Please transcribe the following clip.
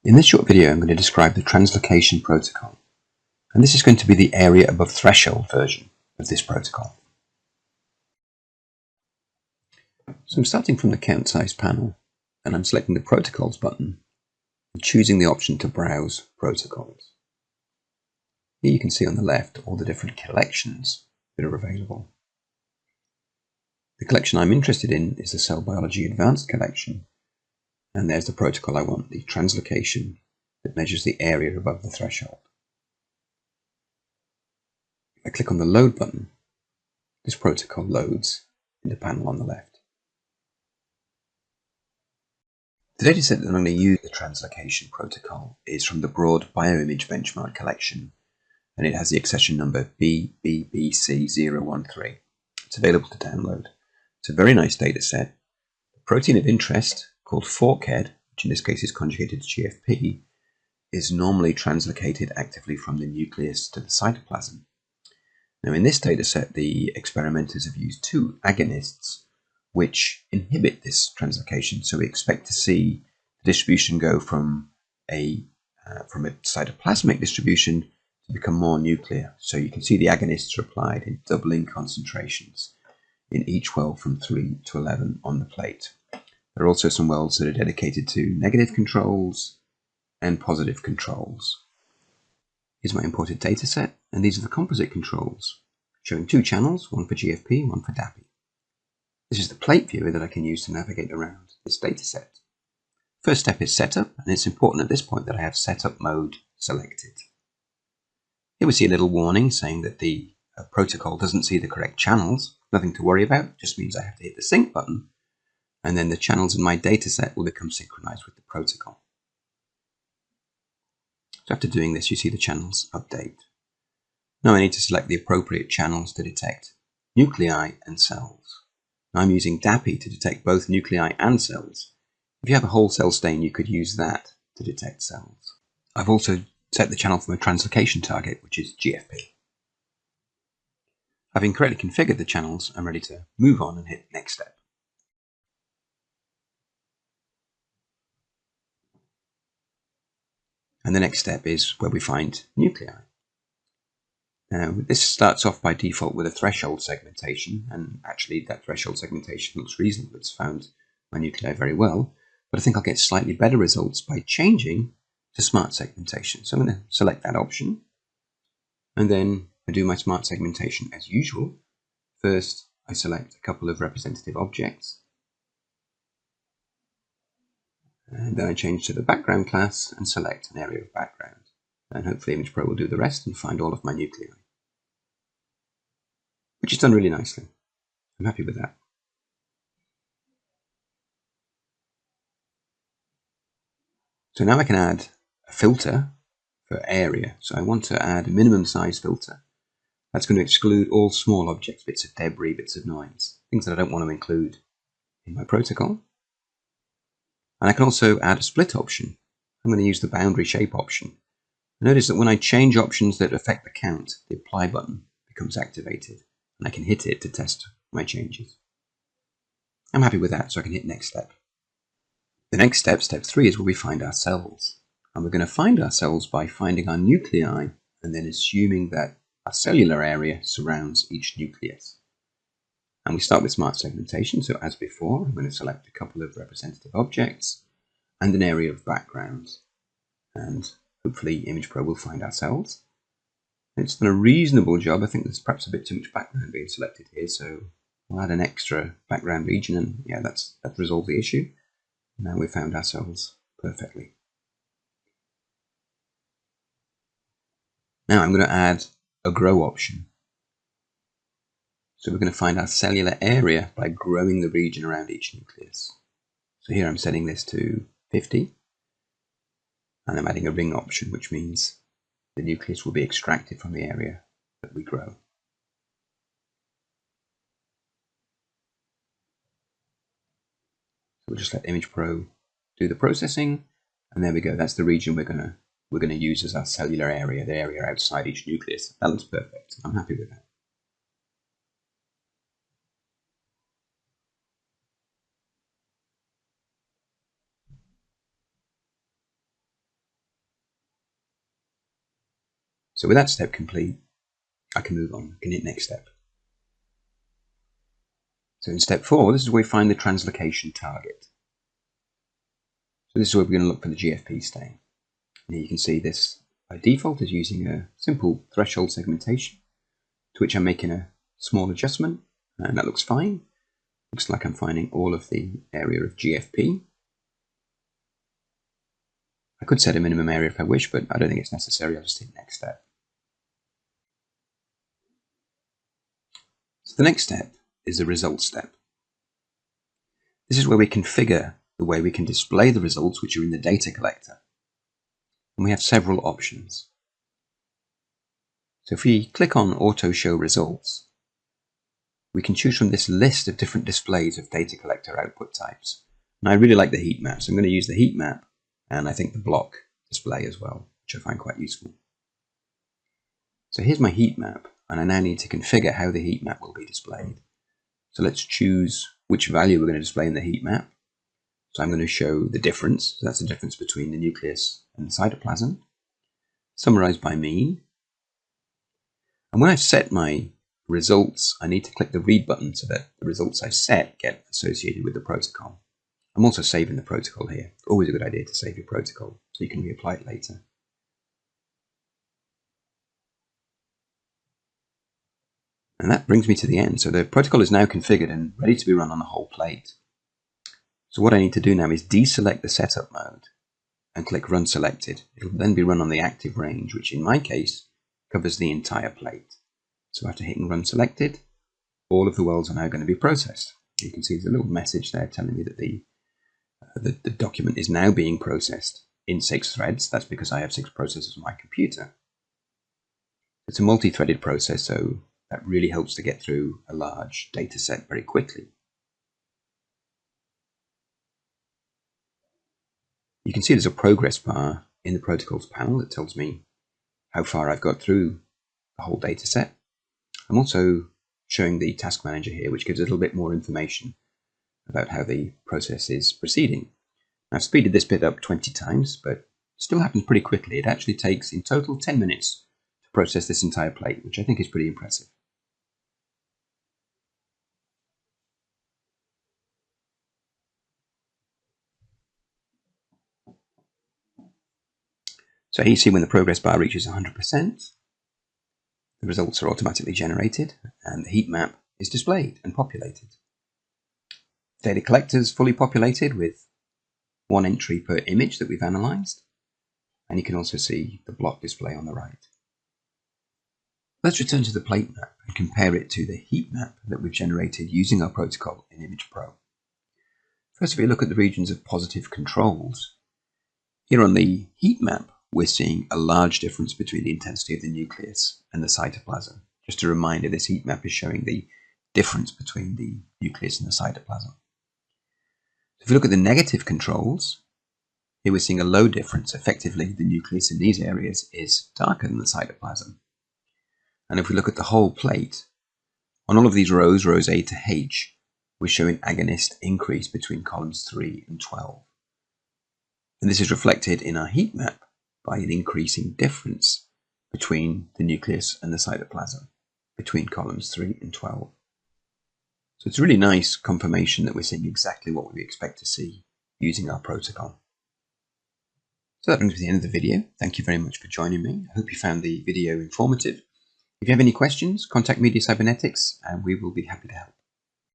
In this short video, I'm going to describe the Translocation protocol, and this is going to be the area above threshold version of this protocol. So I'm starting from the count size panel, and I'm selecting the Protocols button and choosing the option to browse protocols. Here you can see on the left all the different collections that are available. The collection I'm interested in is the Cell Biology Advanced collection, and there's the protocol I want, the Translocation, that measures the area above the threshold. If I click on the Load button, this protocol loads in the panel on the left. The dataset that I'm going to use the Translocation protocol is from the broad Bioimage Benchmark collection, and it has the accession number BBBC013. It's available to download. It's a very nice dataset. The protein of interest, called forkhead, which in this case is conjugated to GFP, is normally translocated actively from the nucleus to the cytoplasm. Now in this dataset, the experimenters have used two agonists which inhibit this translocation, so we expect to see the distribution go from a cytoplasmic distribution to become more nuclear. So you can see the agonists are applied in doubling concentrations in each well from 3 to 11 on the plate. There are also some wells that are dedicated to negative controls and positive controls. Here's my imported dataset, and these are the composite controls, showing two channels, one for GFP and one for DAPI. This is the plate viewer that I can use to navigate around this dataset. First step is setup, and it's important at this point that I have setup mode selected. Here we see a little warning saying that the protocol doesn't see the correct channels. Nothing to worry about, just means I have to hit the sync button, and then the channels in my dataset will become synchronized with the protocol. So after doing this, you see the channels update. Now I need to select the appropriate channels to detect nuclei and cells. Now I'm using DAPI to detect both nuclei and cells. If you have a whole cell stain, you could use that to detect cells. I've also set the channel for my translocation target, which is GFP. Having correctly configured the channels, I'm ready to move on and hit next step. And the next step is where we find nuclei. Now, this starts off by default with a threshold segmentation, and actually that threshold segmentation looks reasonable. It's found my nuclei very well, but I think I'll get slightly better results by changing to smart segmentation. So I'm going to select that option, and then I do my smart segmentation as usual. First, I select a couple of representative objects, and then I change to the background class and select an area of background. And hopefully Image Pro will do the rest and find all of my nuclei, which is done really nicely. I'm happy with that. So now I can add a filter for area. So I want to add a minimum size filter. That's going to exclude all small objects, bits of debris, bits of noise, things that I don't want to include in my protocol. And I can also add a split option. I'm going to use the boundary shape option. Notice that when I change options that affect the count, the apply button becomes activated, and I can hit it to test my changes. I'm happy with that, so I can hit next step. The next step, step 3, is where we find our cells. And we're going to find our cells by finding our nuclei and then assuming that our cellular area surrounds each nucleus. And we start with smart segmentation, so as before, I'm going to select a couple of representative objects and an area of background. And hopefully Image Pro will find our cells. It's done a reasonable job. I think there's perhaps a bit too much background being selected here, so we'll add an extra background region, and yeah, that resolves the issue. Now we've found our cells perfectly. Now I'm going to add a grow option. So we're going to find our cellular area by growing the region around each nucleus. So here I'm setting this to 50, and I'm adding a ring option, which means the nucleus will be extracted from the area that we grow. So we'll just let Image Pro do the processing, and there we go. That's the region we're going to use as our cellular area, the area outside each nucleus. That looks perfect. I'm happy with that. So with that step complete, I can move on. I can hit next step. So in step 4, this is where we find the translocation target. So this is where we're going to look for the GFP stain. And here you can see this by default is using a simple threshold segmentation, to which I'm making a small adjustment, and that looks fine. Looks like I'm finding all of the area of GFP. I could set a minimum area if I wish, but I don't think it's necessary. I'll just hit next step. So the next step is the results step. This is where we configure the way we can display the results which are in the data collector. And we have several options. So if we click on Auto Show Results, we can choose from this list of different displays of data collector output types. And I really like the heat map, so I'm going to use the heat map and I think the block display as well, which I find quite useful. So here's my heat map, and I now need to configure how the heat map will be displayed. So let's choose which value we're going to display in the heat map. So I'm going to show the difference. So that's the difference between the nucleus and the cytoplasm, summarized by mean. And when I've set my results, I need to click the read button so that the results I set get associated with the protocol. I'm also saving the protocol here. Always a good idea to save your protocol so you can reapply it later. And that brings me to the end. So the protocol is now configured and ready to be run on the whole plate. So what I need to do now is deselect the setup mode and click Run Selected. It will then be run on the active range, which in my case covers the entire plate. So after hitting Run Selected, all of the welds are now going to be processed. You can see there's a little message there telling me that the document is now being processed in 6 threads. That's because I have 6 processors on my computer. It's a multi-threaded process, so that really helps to get through a large data set very quickly. You can see there's a progress bar in the protocols panel that tells me how far I've got through the whole data set. I'm also showing the task manager here, which gives a little bit more information about how the process is proceeding. I've speeded this bit up 20 times, but it still happens pretty quickly. It actually takes in total 10 minutes to process this entire plate, which I think is pretty impressive. So here you see when the progress bar reaches 100%, the results are automatically generated and the heat map is displayed and populated. Data collector is fully populated with 1 entry per image that we've analyzed, and you can also see the block display on the right. Let's return to the plate map and compare it to the heat map that we've generated using our protocol in Image Pro. First, if we look at the regions of positive controls, here on the heat map, we're seeing a large difference between the intensity of the nucleus and the cytoplasm. Just a reminder, this heat map is showing the difference between the nucleus and the cytoplasm. If we look at the negative controls, here we're seeing a low difference. Effectively, the nucleus in these areas is darker than the cytoplasm. And if we look at the whole plate, on all of these rows A to H, we're showing agonist increase between columns 3 and 12. And this is reflected in our heat map by an increasing difference between the nucleus and the cytoplasm, between columns 3 and 12. So it's a really nice confirmation that we're seeing exactly what we expect to see using our protocol. So that brings me to the end of the video. Thank you very much for joining me. I hope you found the video informative. If you have any questions, contact Media Cybernetics and we will be happy to help.